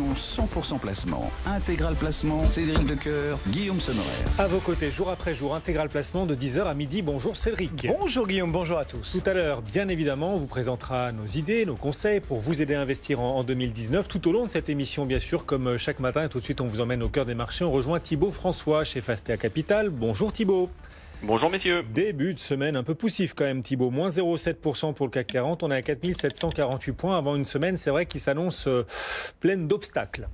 100% placement, intégral placement, Cédric Decoeur, Guillaume Sommerer. À vos côtés, jour après jour, intégral placement de 10h à midi. Bonjour Cédric. Bonjour Guillaume, bonjour à tous. Tout à l'heure, bien évidemment, on vous présentera nos idées, nos conseils pour vous aider à investir en 2019. Tout au long de cette émission, bien sûr, comme chaque matin. Et tout de suite, on vous emmène au cœur des marchés. On rejoint Thibaut François chez Fastea Capital. Bonjour Thibaut. Bonjour messieurs. Début de semaine un peu poussif quand même Thibaut, moins 0,7% pour le CAC 40, on est à 4748 points avant une semaine, c'est vrai, qui s'annonce pleine d'obstacles.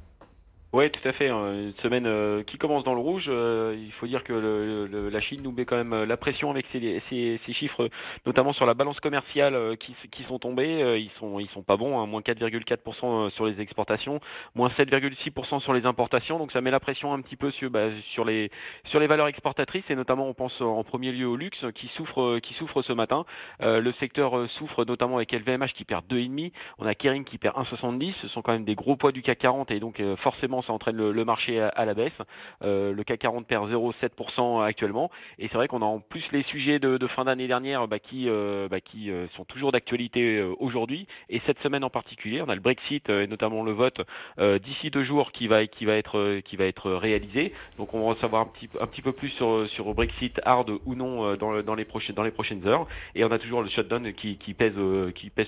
Oui, tout à fait. Une semaine qui commence dans le rouge. Il faut dire que la Chine nous met quand même la pression avec ces chiffres, notamment sur la balance commerciale qui sont tombés. Ils sont pas bons, hein, moins 4,4% sur les exportations, moins 7,6% sur les importations. Donc ça met la pression un petit peu sur les valeurs exportatrices et notamment on pense en premier lieu au luxe qui souffre ce matin. Le secteur souffre notamment avec LVMH qui perd 2,5. On a Kering qui perd 1,70. Ce sont quand même des gros poids du CAC 40 et donc forcément ça entraîne le marché à la baisse. Le CAC 40 perd 0,7% actuellement. Et c'est vrai qu'on a en plus les sujets de fin d'année dernière qui sont toujours d'actualité aujourd'hui. Et cette semaine en particulier, on a le Brexit et notamment le vote d'ici 2 jours qui va être réalisé. Donc on va en savoir un petit peu plus sur Brexit hard ou non dans les prochaines heures. Et on a toujours le shutdown qui pèse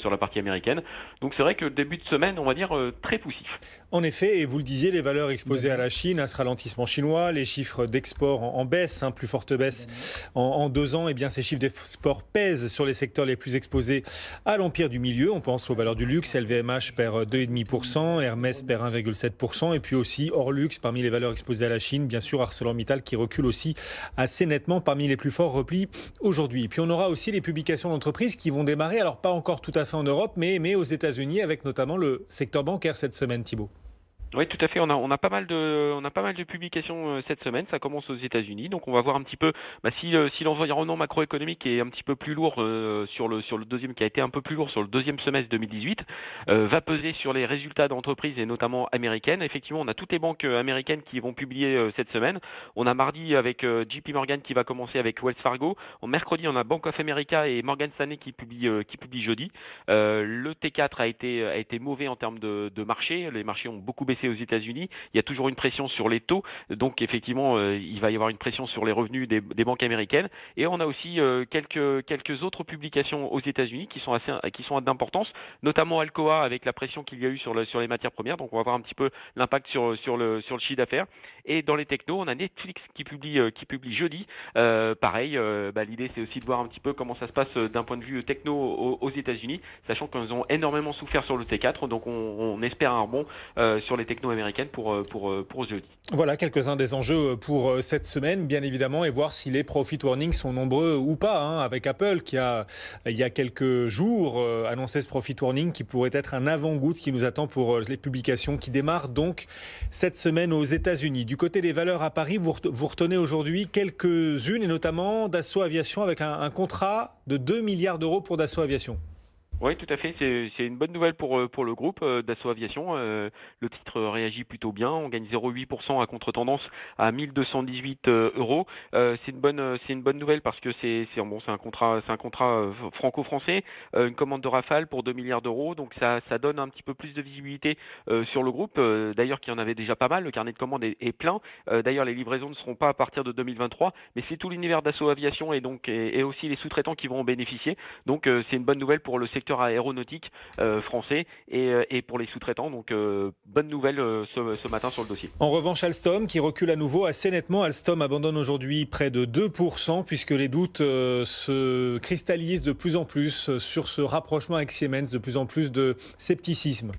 sur la partie américaine. Donc c'est vrai que début de semaine, on va dire très poussif. En effet, et vous le disiez, les valeurs exposées à la Chine, à ce ralentissement chinois, les chiffres d'export en baisse, plus forte baisse en 2 ans, et bien ces chiffres d'export pèsent sur les secteurs les plus exposés à l'empire du milieu. On pense aux valeurs du luxe, LVMH perd 2,5%, Hermès perd 1,7%, et puis aussi hors luxe, parmi les valeurs exposées à la Chine, bien sûr ArcelorMittal qui recule aussi assez nettement parmi les plus forts replis aujourd'hui. Et puis on aura aussi les publications d'entreprises qui vont démarrer, alors pas encore tout à fait en Europe, mais aux États-Unis, avec notamment le secteur bancaire cette semaine, Thibaut. Oui, tout à fait. On a pas mal de publications cette semaine. Ça commence aux États-Unis, donc on va voir un petit peu si l'environnement macroéconomique est un petit peu plus lourd sur le deuxième, qui a été un peu plus lourd sur le deuxième semestre 2018, va peser sur les résultats d'entreprises et notamment américaines. Effectivement, on a toutes les banques américaines qui vont publier cette semaine. On a mardi avec JP Morgan qui va commencer avec Wells Fargo. Mercredi, on a Bank of America et Morgan Stanley qui publient jeudi. Le T4 a été mauvais en termes de marché. Les marchés ont beaucoup baissé aux États-Unis. Il y a toujours une pression sur les taux, donc effectivement il va y avoir une pression sur les revenus des banques américaines. Et on a aussi quelques autres publications aux États-Unis qui sont d'importance, notamment Alcoa avec la pression qu'il y a eu sur les matières premières. Donc on va voir un petit peu l'impact sur le chiffre d'affaires. Et dans les technos, on a Netflix qui publie jeudi. Pareil, l'idée c'est aussi de voir un petit peu comment ça se passe d'un point de vue techno aux États-Unis, sachant qu'ils ont énormément souffert sur le T4. Donc on espère un rebond sur les technos américaines pour jeudi. Voilà quelques-uns des enjeux pour cette semaine, bien évidemment, et voir si les profit warnings sont nombreux ou pas, avec Apple qui a, il y a quelques jours, annoncé ce profit warning qui pourrait être un avant-goût de ce qui nous attend pour les publications qui démarrent donc cette semaine aux États-Unis. Du côté des valeurs à Paris, vous retenez aujourd'hui quelques-unes, et notamment Dassault Aviation avec un contrat de 2 milliards d'euros pour Dassault Aviation. Oui, tout à fait. C'est une bonne nouvelle pour le groupe Dassault Aviation. Le titre réagit plutôt bien. On gagne 0,8% à contre-tendance à 1 218 euros. C'est une bonne nouvelle parce que c'est un contrat franco-français, une commande de Rafale pour 2 milliards d'euros. Donc ça donne un petit peu plus de visibilité sur le groupe. D'ailleurs, qui en avait déjà pas mal. Le carnet de commandes est plein. D'ailleurs, les livraisons ne seront pas à partir de 2023, mais c'est tout l'univers Dassault Aviation et aussi les sous-traitants qui vont en bénéficier. Donc c'est une bonne nouvelle pour le secteur aéronautique français et pour les sous-traitants. Donc bonne nouvelle ce matin sur le dossier. En revanche, Alstom qui recule à nouveau assez nettement. Alstom abandonne aujourd'hui près de 2% puisque les doutes se cristallisent de plus en plus sur ce rapprochement avec Siemens, de plus en plus de scepticisme.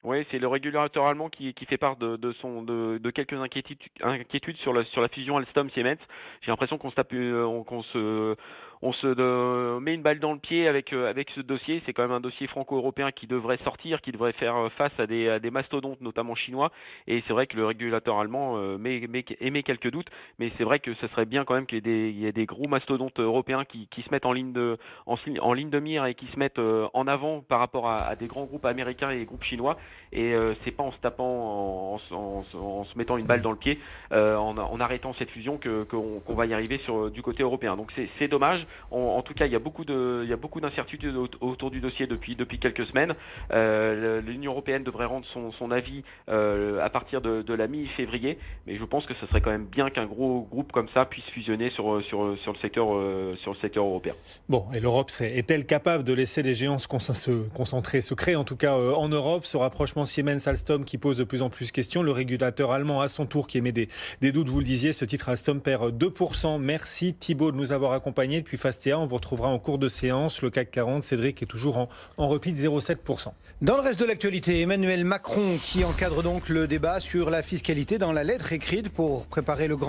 Oui, c'est le régulateur allemand qui fait part de quelques inquiétudes sur la fusion Alstom-Siemens. J'ai l'impression qu'on se met une balle dans le pied avec ce dossier. C'est quand même un dossier franco-européen qui devrait sortir, qui devrait faire face à des mastodontes, notamment chinois. Et c'est vrai que le régulateur allemand émet quelques doutes, mais c'est vrai que ce serait bien quand même qu'il y ait des gros mastodontes européens qui se mettent en ligne de mire et qui se mettent en avant par rapport à des grands groupes américains et des groupes chinois. Et c'est pas en se tapant, en se mettant une balle dans le pied, en arrêtant cette fusion qu'on va y arriver du côté européen. Donc c'est dommage. En tout cas, il y a beaucoup d'incertitudes autour du dossier depuis quelques semaines. L'Union européenne devrait rendre son avis à partir de la mi-février, mais je pense que ce serait quand même bien qu'un gros groupe comme ça puisse fusionner sur le secteur européen. Bon, et l'Europe est-elle capable de laisser les géants se concentrer, se créer en tout cas en Europe? Ce rapprochement Siemens-Alstom qui pose de plus en plus de questions. Le régulateur allemand à son tour qui émet des doutes, vous le disiez. Ce titre Alstom perd 2%. Merci Thibaut de nous avoir accompagnés depuis Fastea. On vous retrouvera en cours de séance. Le CAC 40, Cédric, est toujours en repli de 0,7%. Dans le reste de l'actualité, Emmanuel Macron qui encadre donc le débat sur la fiscalité dans la lettre écrite pour préparer le grand